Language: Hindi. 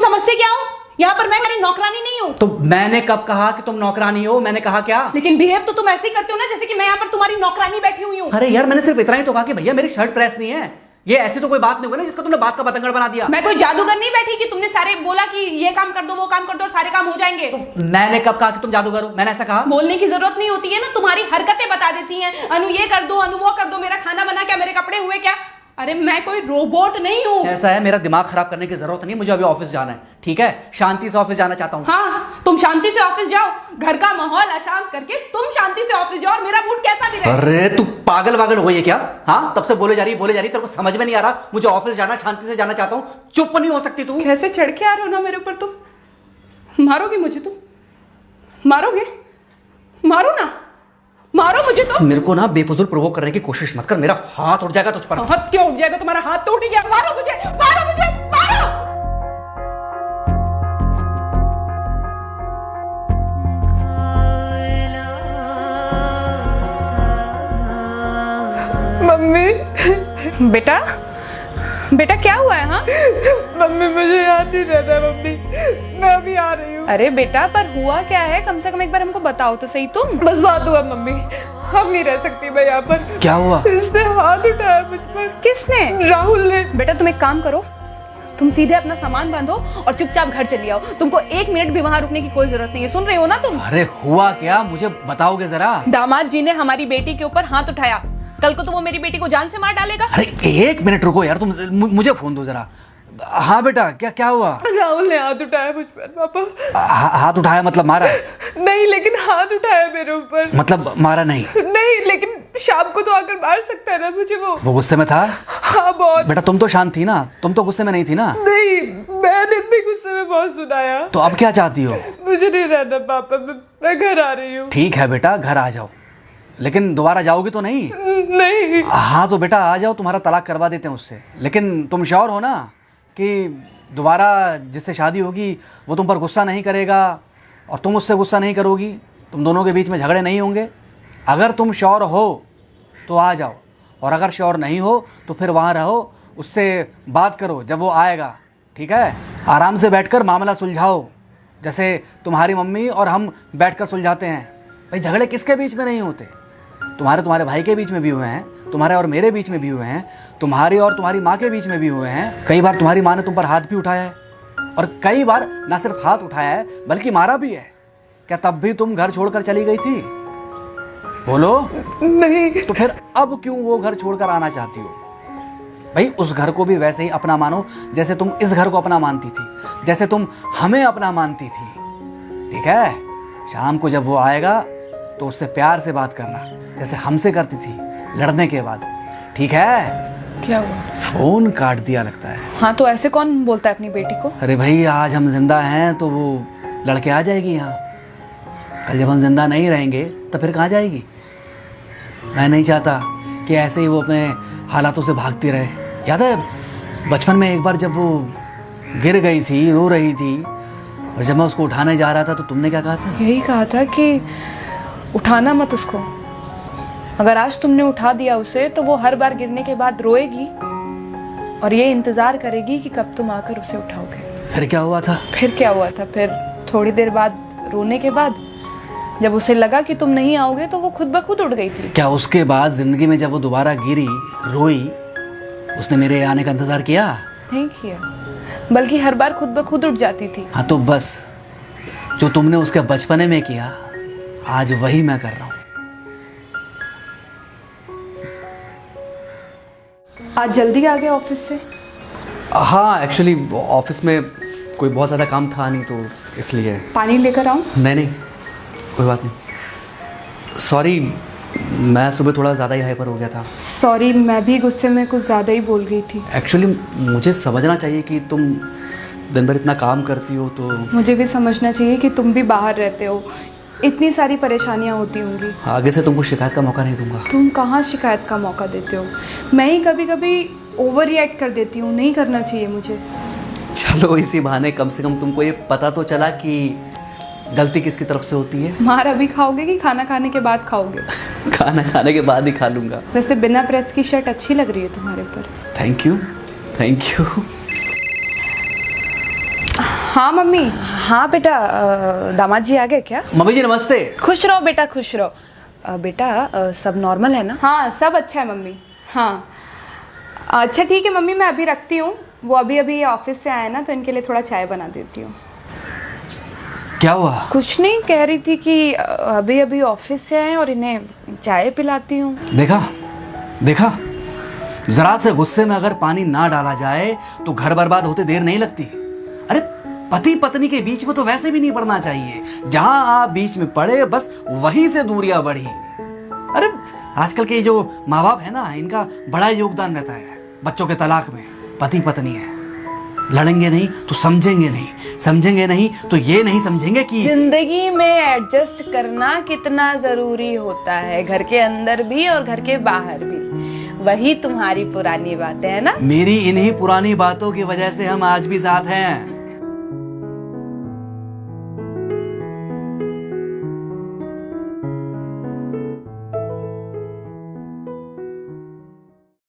समझते क्या हो? यहाँ पर मैं मेरी नौकरानी नहीं हूँ। तो मैंने कब कहा कि तुम नौकरानी हो? मैंने कहा क्या? लेकिन बिहेव तो तुम ऐसे ही करते हो ना जैसे कि मैं यहाँ पर तुम्हारी नौकरानी बैठी हुई हूँ। अरे यार, मैंने सिर्फ इतना ही तो कहा कि भैया मेरी शर्ट प्रेस नहीं है। ये ऐसी तो कोई बात नहीं हुई ना जिसका तुमने बात का बतंगड़ बना दिया। मैं कोई जादूगर नहीं बैठी कि तुमने सारे बोला कि ये काम कर दो वो काम कर दो और सारे काम हो जाएंगे। तो मैंने कब कहा कि तुम जादूगर हो? मैंने ऐसा कहा? बोलने की जरूरत नहीं होती है ना, तुम्हारी हरकतें बता देती हैं। अनु ये कर दो, अनु वो कर दो, मेरा खाना बना क्या, मेरे कपड़े हुए क्या। अरे मैं कोई रोबोट नहीं हूँ। ऐसा है, मेरा दिमाग खराब करने की जरूरत नहीं, मुझे अभी ऑफिस जाना है। ठीक है, शांति से ऑफिस जाना चाहता हूँ। हाँ, तुम शांति से ऑफिस जाओ, घर का माहौल अशांत करके तुम शांति से ऑफिस जाओ और मेरा मूड कैसा भी रहे। अरे तू पागल वागल हो गई है क्या? हाँ, तब से बोले जा रही तेरे को समझ में नहीं आ रहा? मुझे ऑफिस जाना, शांति से जाना चाहता हूँ। चुप नहीं हो सकती तू? कैसे चढ़ के आ रहे हो ना मेरे ऊपर तुम। मारोगे मुझे? तुम मारोगे? मारो ना, मारो मुझे। तो मेरे को ना बेफजूल प्रोवोक करने की कोशिश मत कर, मेरा हाथ उठ जाएगा तुझ पर। हाथ क्यों उठ जाएगा? तुम्हारा हाथ तो उठ गया। मारो मुझे, मारो मुझे, मारो। मम्मी। बेटा, बेटा क्या हुआ है? हाँ मम्मी मुझे याद नहीं रहता मम्मी, मैं अभी आ रही हूँ। अरे बेटा, पर हुआ क्या है? कम से कम एक बार हमको बताओ तो सही। तुम बस बात हुआ मम्मी, हम नहीं रह सकती मैं यहाँ पर। क्या हुआ? इसने हाथ उठाया मुझ पर। किसने? राहुल ने। बेटा तुम एक काम करो, तुम सीधे अपना सामान बांधो और चुपचाप घर चली आओ। तुमको एक मिनट भी वहां रुकने की कोई जरूरत नहीं है। सुन रहे हो ना तुम? अरे हुआ क्या, मुझे बताओगे जरा? दामाद जी ने हमारी बेटी के ऊपर हाथ उठाया। कल को तो वो मेरी बेटी को जान से मार डालेगा। अरे एक मिनट रुको यार, तुम मुझे फोन दो जरा। हाँ बेटा, क्या हुआ? राहुल ने हाथ उठाया मुझ पर पापा। हाथ उठाया मतलब मारा? नहीं, लेकिन हाथ उठाया मेरे ऊपर। मतलब मारा नहीं? नहीं, लेकिन शाम को तो आकर मार सकता है ना मुझे वो गुस्से में था? हाँ बहुत। बेटा तुम तो शांत थी ना, तुम तो गुस्से में नहीं थी ना? नहीं, मैंने भी गुस्से में बहुत सुनाया। तो अब क्या चाहती हो? मुझे नहीं रहना पापा, मैं घर आ रही हूँ। ठीक है बेटा, घर आ जाओ, लेकिन दोबारा जाओगी तो नहीं? नहीं। हाँ तो बेटा आ जाओ, तुम्हारा तलाक करवा देते हैं उससे। लेकिन तुम श्योर हो ना कि दोबारा जिससे शादी होगी वो तुम पर गुस्सा नहीं करेगा और तुम उससे गुस्सा नहीं करोगी? तुम दोनों के बीच में झगड़े नहीं होंगे? अगर तुम श्योर हो तो आ जाओ, और अगर श्योर नहीं हो तो फिर वहाँ रहो, उससे बात करो जब वो आएगा। ठीक है, आराम से बैठकर मामला सुलझाओ, जैसे तुम्हारी मम्मी और हम बैठकर सुलझाते हैं। भाई झगड़े किसके बीच में नहीं होते? तुम्हारे भाई के बीच में भी हुए हैं, तुम्हारे और मेरे बीच में भी हुए हैं, तुम्हारी और तुम्हारी माँ के बीच में भी हुए हैं। कई बार तुम्हारी माँ ने तुम पर हाथ भी उठाया है, और कई बार ना सिर्फ हाथ उठाया है बल्कि मारा भी है। क्या तब भी तुम घर छोड़कर चली गई थी? बोलो। नहीं। तो फिर अब क्यों वो घर छोड़कर आना चाहती हो? भाई उस घर को भी वैसे ही अपना मानो जैसे तुम इस घर को अपना मानती थी, जैसे तुम हमें अपना मानती थी। ठीक है, शाम को जब वो आएगा तो उससे प्यार से बात करना, जैसे हमसे करती थी लड़ने के बाद। ठीक है? क्या हुआ? फोन काट दिया लगता है। हाँ तो ऐसे कौन बोलता है अपनी बेटी को? अरे भाई आज हम जिंदा हैं तो वो लड़के आ जाएगी यहाँ, कल जब हम जिंदा नहीं रहेंगे तो फिर कहाँ जाएगी? मैं नहीं चाहता कि ऐसे ही वो अपने हालातों से भागती रहे। याद है बचपन में एक बार जब वो गिर गई थी, रो रही थी, और जब मैं उसको उठाने जा रहा था तो तुमने क्या कहा था? यही कहा था कि उठाना मत उसको। अगर आज तुमने उठा दिया उसे तो वो हर बार गिरने के बाद रोएगी और ये इंतजार करेगी कि कब तुम आकर उसे उठाओगे। फिर क्या हुआ था? फिर क्या हुआ था? फिर थोड़ी देर बाद रोने के बाद जब उसे लगा कि तुम नहीं आओगे तो वो खुद ब खुद उठ गई थी। क्या उसके बाद जिंदगी में जब वो दोबारा गिरी, रोई, उसने मेरे आने का इंतजार किया? नहीं किया, बल्कि हर बार खुद ब खुद उठ जाती थी। हाँ तो बस जो तुमने उसके बचपने में किया आज वही मैं कर रहा हूँ। आज जल्दी आ गए ऑफिस से? हाँ एक्चुअली ऑफिस में कोई बहुत ज़्यादा काम था नहीं तो इसलिए। पानी लेकर आऊँ? नहीं कोई बात नहीं, सॉरी मैं सुबह थोड़ा ज़्यादा ही हाइपर हो गया था। सॉरी, मैं भी गुस्से में कुछ ज़्यादा ही बोल गई थी। एक्चुअली मुझे समझना चाहिए कि तुम दिन भर इतना काम करती हो तो। मुझे भी समझना चाहिए कि तुम भी बाहर रहते हो, इतनी सारी परेशानियां होती होंगी। आगे से तुमको शिकायत का मौका नहीं दूंगा। तुम कहाँ शिकायत का मौका देते हो? मैं ही कभी कभी ओवर रिएक्ट कर देती हूँ, नहीं करना चाहिए मुझे। चलो इसी बहाने कम से कम तुमको ये पता तो चला कि गलती किसकी तरफ से होती है। मार अभी खाओगे कि खाना खाने के बाद खाओगे? खाना खाने के बाद ही खा लूंगा। वैसे बिना प्रेस की शर्ट अच्छी लग रही है तुम्हारे ऊपर। Thank you. हाँ मम्मी। हाँ बेटा, दामाद जी आ गए क्या? मम्मी जी नमस्ते। खुश रहो बेटा, खुश रहो। बेटा सब नॉर्मल है ना? हाँ सब अच्छा है मम्मी। हाँ अच्छा ठीक है मम्मी, मैं अभी रखती हूँ। वो अभी अभी ऑफिस से आए ना, तो इनके लिए थोड़ा चाय बना देती हूँ। क्या हुआ? कुछ नहीं, कह रही थी कि अभी अभी ऑफिस से आए और इन्हें चाय पिलाती हूँ। देखा देखा, जरा से गुस्से में अगर पानी ना डाला जाए तो घर बर्बाद होते देर नहीं लगती। अरे पति पत्नी के बीच में तो वैसे भी नहीं पड़ना चाहिए। जहां आप बीच में पड़े बस वहीं से दूरियां बढ़ी। अरे आजकल के जो माँ बाप है ना, इनका बड़ा योगदान रहता है बच्चों के तलाक में। पति पत्नी है, लड़ेंगे नहीं तो समझेंगे नहीं, समझेंगे नहीं तो ये नहीं समझेंगे कि जिंदगी में एडजस्ट करना कितना जरूरी होता है, घर के अंदर भी और घर के बाहर भी। वही तुम्हारी पुरानी बातें है ना। मेरी इन्हीं पुरानी बातों की वजह से हम आज भी साथ हैं।